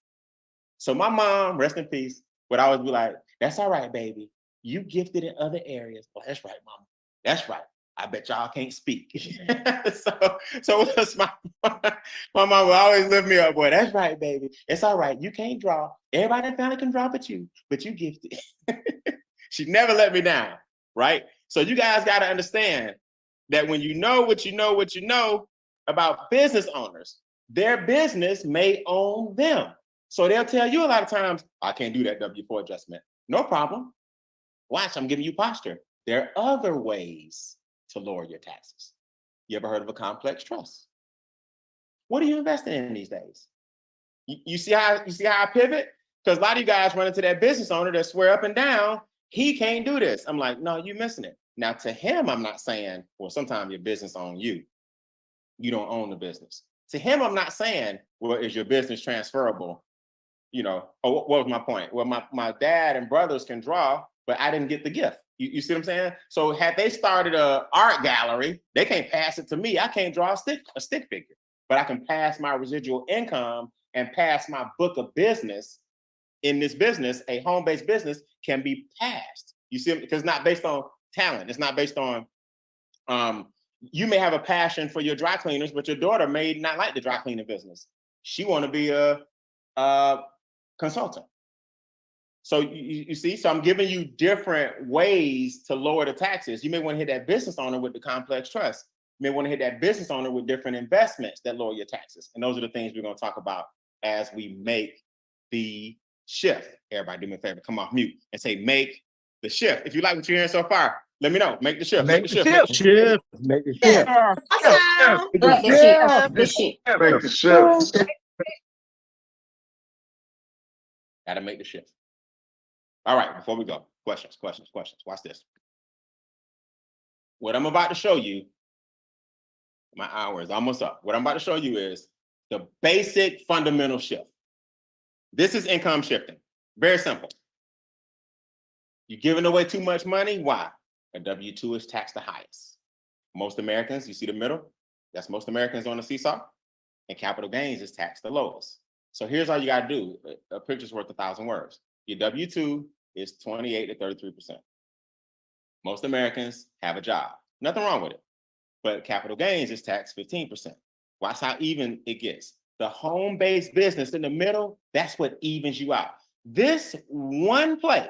So my mom, rest in peace, would always be like, "That's all right, baby. You gifted in other areas." Well, that's right, mama. That's right. I bet y'all can't speak. so what's my mom will always lift me up, boy. That's right, baby. It's all right. You can't draw. Everybody in the family can draw but you gifted. She never let me down, right? So you guys got to understand that when you know what you know about business owners, their business may own them. So they'll tell you a lot of times, I can't do that W-4 adjustment. No problem. Watch, I'm giving you posture. There are other ways to lower your taxes. You ever heard of a complex trust? What are you investing in these days? You see how I pivot? Because a lot of you guys run into that business owner that swear up and down, he can't do this. I'm like, no, you're missing it. Now to him, I'm not saying, well, sometimes your business owns you. You don't own the business. To him, I'm not saying, well, is your business transferable? What was my point? Well, my dad and brothers can draw, but I didn't get the gift. You see what I'm saying? So had they started an art gallery, they can't pass it to me. I can't draw a stick figure, but I can pass my residual income and pass my book of business. In this business, a home-based business can be passed. You see, because it's not based on talent. It's not based on, you may have a passion for your dry cleaners, but your daughter may not like the dry cleaning business. She want to be a consultant. So you see, so I'm giving you different ways to lower the taxes. You may want to hit that business owner with the complex trust. You may want to hit that business owner with different investments that lower your taxes. And those are the things we're going to talk about as we make the shift. Everybody do me a favor, come off mute and say, make the shift. If you like what you're hearing so far, let me know. Make the shift. Make the shift. Make the shift. Awesome. Make the shift. Make the shift. Gotta make the shift. All right, before we go, questions. Watch this. What I'm about to show you, my hour is almost up. What I'm about to show you is the basic fundamental shift. This is income shifting. Very simple. You're giving away too much money. Why? A W-2 is taxed the highest. Most Americans, you see the middle? That's most Americans on the seesaw. And capital gains is taxed the lowest. So here's all you got to do. A picture's worth 1,000 words. Your W-2 is 28 to 33%. Most Americans have a job. Nothing wrong with it. But capital gains is taxed 15%. Watch how even it gets. The home-based business in the middle, that's what evens you out. This one play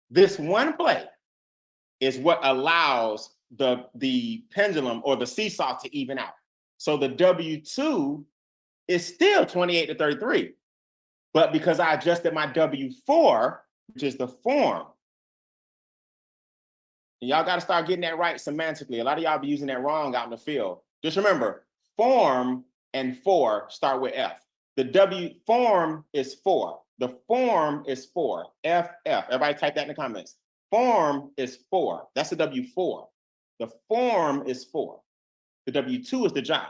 is what allows the pendulum or the seesaw to even out. So the W-2 is still 28 to 33. But because I adjusted my W-4, which is the form, and y'all got to start getting that right semantically. A lot of y'all be using that wrong out in the field. Just remember, form and for start with F. The W form is for. The form is for. FF. Everybody type that in the comments. Form is for. That's the W-4. The form is for. The W-2 is the job.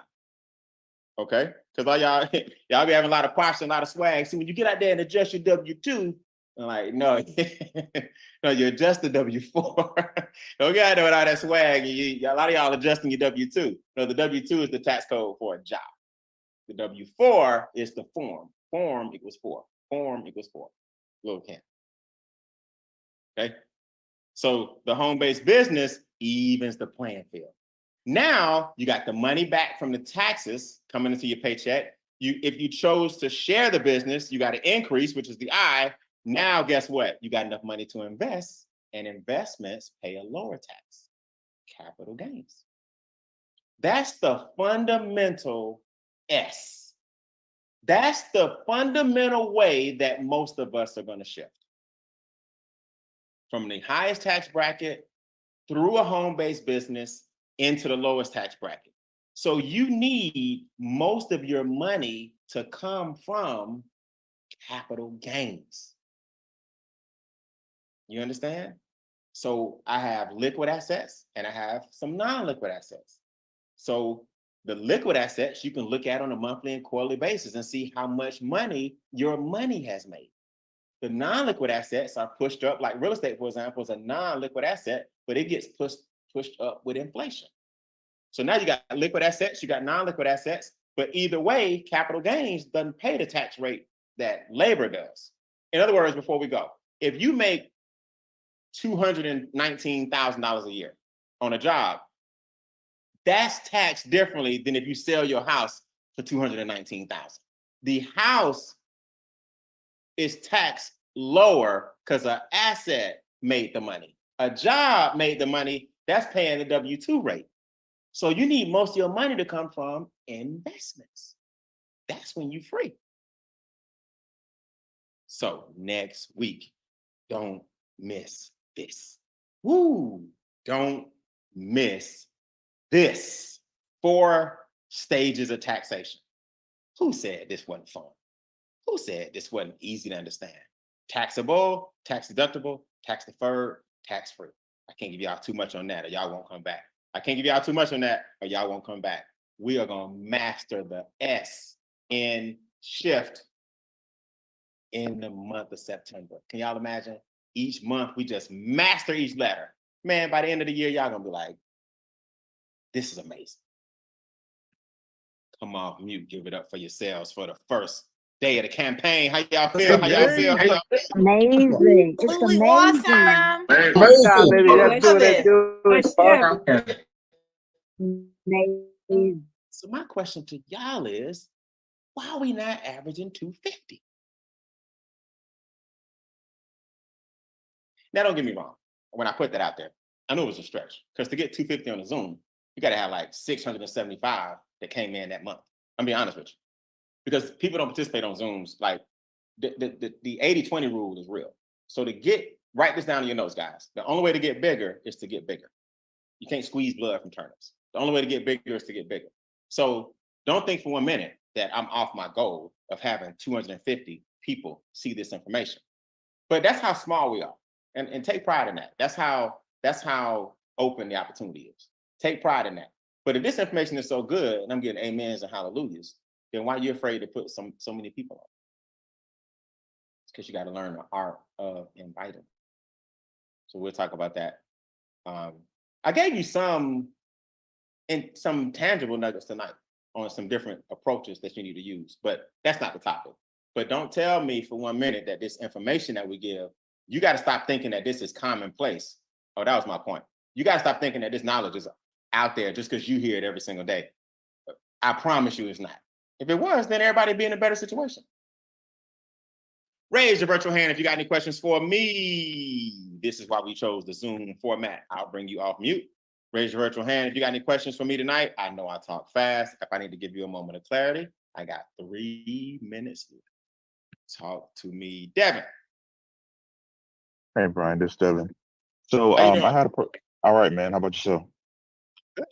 Okay? Because all y'all be having a lot of posture, a lot of swag. See, when you get out there and adjust your W-2, I'm like, no, no, you adjust the W-4. Don't get out there with all that swag. A lot of y'all adjusting your W-2. No, the W-2 is the tax code for a job. The W-4 is the form. Form equals for. Form equals for. Little can. Okay? So the home-based business evens the playing field. Now you got the money back from the taxes coming into your paycheck. If you chose to share the business, you got an increase, which is the I. Now, guess what? You got enough money to invest, and investments pay a lower tax, capital gains. That's the fundamental S. That's the fundamental way that most of us are going to shift. From the highest tax bracket through a home-based business into the lowest tax bracket. So you need most of your money to come from capital gains. You understand? So I have liquid assets and I have some non-liquid assets. So the liquid assets you can look at on a monthly and quarterly basis and see how much money your money has made. The non-liquid assets are pushed up, like real estate, for example, is a non-liquid asset, but it gets pushed up with inflation. So now you got liquid assets, you got non-liquid assets, but either way, capital gains doesn't pay the tax rate that labor does. In other words, before we go, if you make $219,000 a year on a job, that's taxed differently than if you sell your house for $219,000. The house is taxed lower because an asset made the money. A job made the money, that's paying the W-2 rate. So you need most of your money to come from investments. That's when you're free. So next week, don't miss this. Woo! Don't miss this. 4 stages of taxation. Who said this wasn't fun? Who said this wasn't easy to understand? Taxable, tax deductible, tax deferred, tax free. I can't give y'all too much on that or y'all won't come back. I can't give y'all too much on that or y'all won't come back. We are going to master the S in shift in the month of September. Can y'all imagine? Each month we just master each letter. Man, by the end of the year, y'all going to be like, this is amazing. Come off mute, give it up for yourselves for the first day of the campaign. How y'all feel? How y'all feel? How y'all feel? Amazing. Just Absolutely amazing. awesome. Amazing. Baby, let's do it. Let's do it. Okay. Amazing. So my question to y'all is, why are we not averaging 250? Now, don't get me wrong. When I put that out there, I knew it was a stretch because to get 250 on the Zoom, you got to have like 675 that came in that month. I'm being honest with you. Because people don't participate on Zooms. Like the 80-20 rule is real. So write this down in your notes, guys. The only way to get bigger is to get bigger. You can't squeeze blood from turnips. The only way to get bigger is to get bigger. So don't think for 1 minute that I'm off my goal of having 250 people see this information. But that's how small we are. And take pride in that. That's how open the opportunity is. Take pride in that. But if this information is so good and I'm getting amens and hallelujahs, then why are you afraid to put so many people on? It's because you got to learn the art of inviting. So we'll talk about that. I gave you some tangible nuggets tonight on some different approaches that you need to use, but that's not the topic. But don't tell me for 1 minute that this information that we give, you got to stop thinking that this is commonplace. Oh, that was my point. You got to stop thinking that this knowledge is out there just because you hear it every single day. I promise you it's not. If it was, then everybody would be in a better situation. Raise your virtual hand if you got any questions for me. This is why we chose the Zoom format. I'll bring you off mute. Raise your virtual hand if you got any questions for me tonight. I know I talk fast. If I need to give you a moment of clarity, I got 3 minutes left. Talk to me, Devin. Hey, Brian, this is Devin. So How you doing? I had all right, man. How about yourself? Good.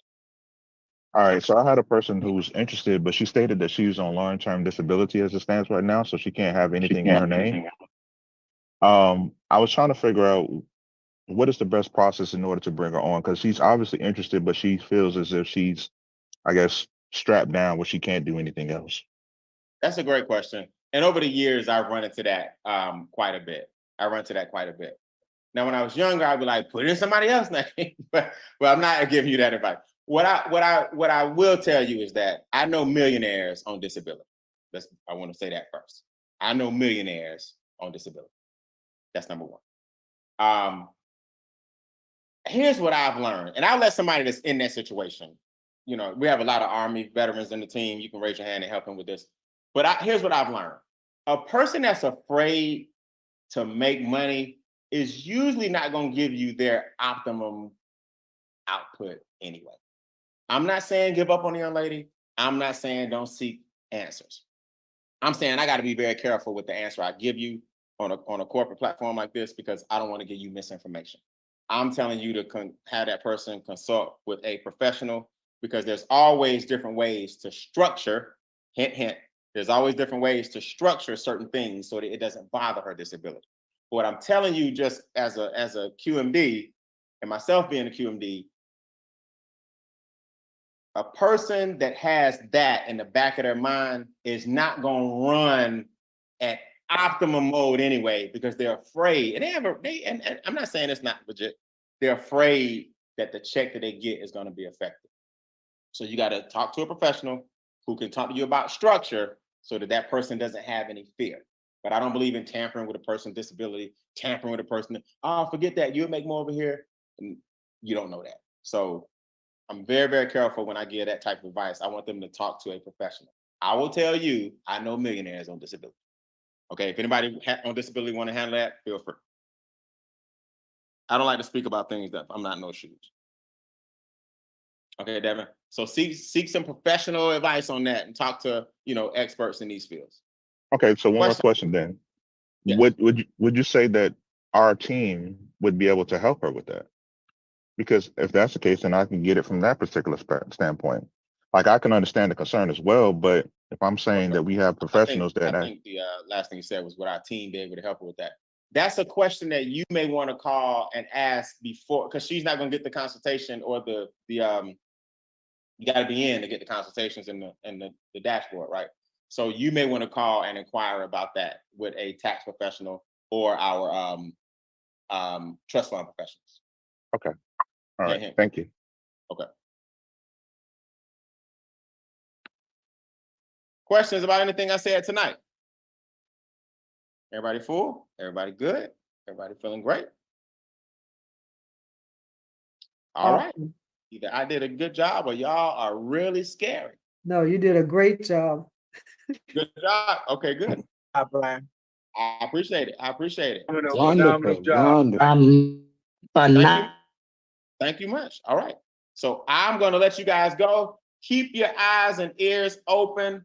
All right, so I had a person who was interested, but she stated that she's on long-term disability as it stands right now, so she can't have anything in her name. I was trying to figure out what is the best process in order to bring her on, because she's obviously interested, but she feels as if she's, I guess, strapped down where she can't do anything else. That's a great question. And over the years, I've run into that quite a bit. Now, when I was younger, I'd be like, put it in somebody else's name. but I'm not giving you that advice. What I will tell you is that I know millionaires on disability. I want to say that first. I know millionaires on disability. That's number one. Here's what I've learned, and I'll let somebody that's in that situation. You know, we have a lot of Army veterans in the team. You can raise your hand and help them with this. But here's what I've learned. A person that's afraid to make money is usually not going to give you their optimum output anyway. I'm not saying give up on the young lady. I'm not saying don't seek answers. I'm saying I got to be very careful with the answer I give you on a corporate platform like this, because I don't want to give you misinformation. I'm telling you to have that person consult with a professional, because there's always different ways to structure, hint, hint, there's always different ways to structure certain things so that it doesn't bother her disability. What I'm telling you, just as a QMD, and myself being a QMD, a person that has that in the back of their mind is not going to run at optimum mode anyway, because they're afraid. And I'm not saying it's not legit. They're afraid that the check that they get is going to be affected. So you got to talk to a professional who can talk to you about structure so that that person doesn't have any fear. But I don't believe in tampering with a person's disability, tampering with a person. Oh, forget that. You'll make more over here. And you don't know that. So I'm very, very careful when I give that type of advice. I want them to talk to a professional. I will tell you, I know millionaires on disability. Okay, if anybody on disability want to handle that, feel free. I don't like to speak about things that I'm not in those shoes. Okay, Devin. So seek some professional advice on that and talk to experts in these fields. Okay, so one more question then. Yes. Would you say that our team would be able to help her with that? Because if that's the case, then I can get it from that particular standpoint. Like, I can understand the concern as well, but if I'm saying that we have professionals I think the last thing you said was, would our team be able to help her with that? That's a question that you may want to call and ask before, because she's not going to get the consultation or the you got to be in to get the consultations and the dashboard, right? So you may want to call and inquire about that with a tax professional or our trust fund professionals. Okay. All right. Thank you. Okay. Questions about anything I said tonight? Everybody full? Everybody good? Everybody feeling great? All right. Either I did a good job or y'all are really scary. No, you did a great job. Good job. Okay, good. Hi, Brian. I appreciate it. Phenomenal job. Thank you much. All right. So I'm going to let you guys go. Keep your eyes and ears open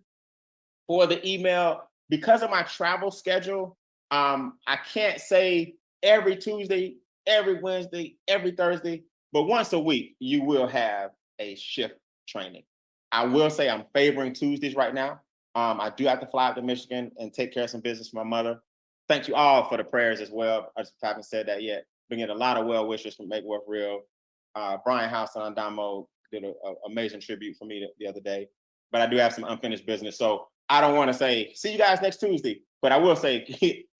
for the email. Because of my travel schedule, I can't say every Tuesday, every Wednesday, every Thursday, but once a week, you will have a shift training. I will say I'm favoring Tuesdays right now. I do have to fly out to Michigan and take care of some business for my mother. Thank you all for the prayers as well. I just haven't said that yet. Been getting a lot of well wishes from Make Work Real. Brian House and Damo did an amazing tribute for me the other day. But I do have some unfinished business. So I don't want to say, see you guys next Tuesday. But I will say,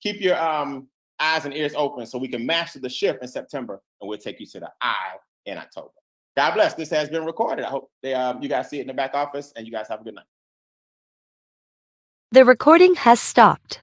keep your eyes and ears open so we can master the shift in September. And we'll take you to the I in October. God bless. This has been recorded. I hope you guys see it in the back office. And you guys have a good night. The recording has stopped.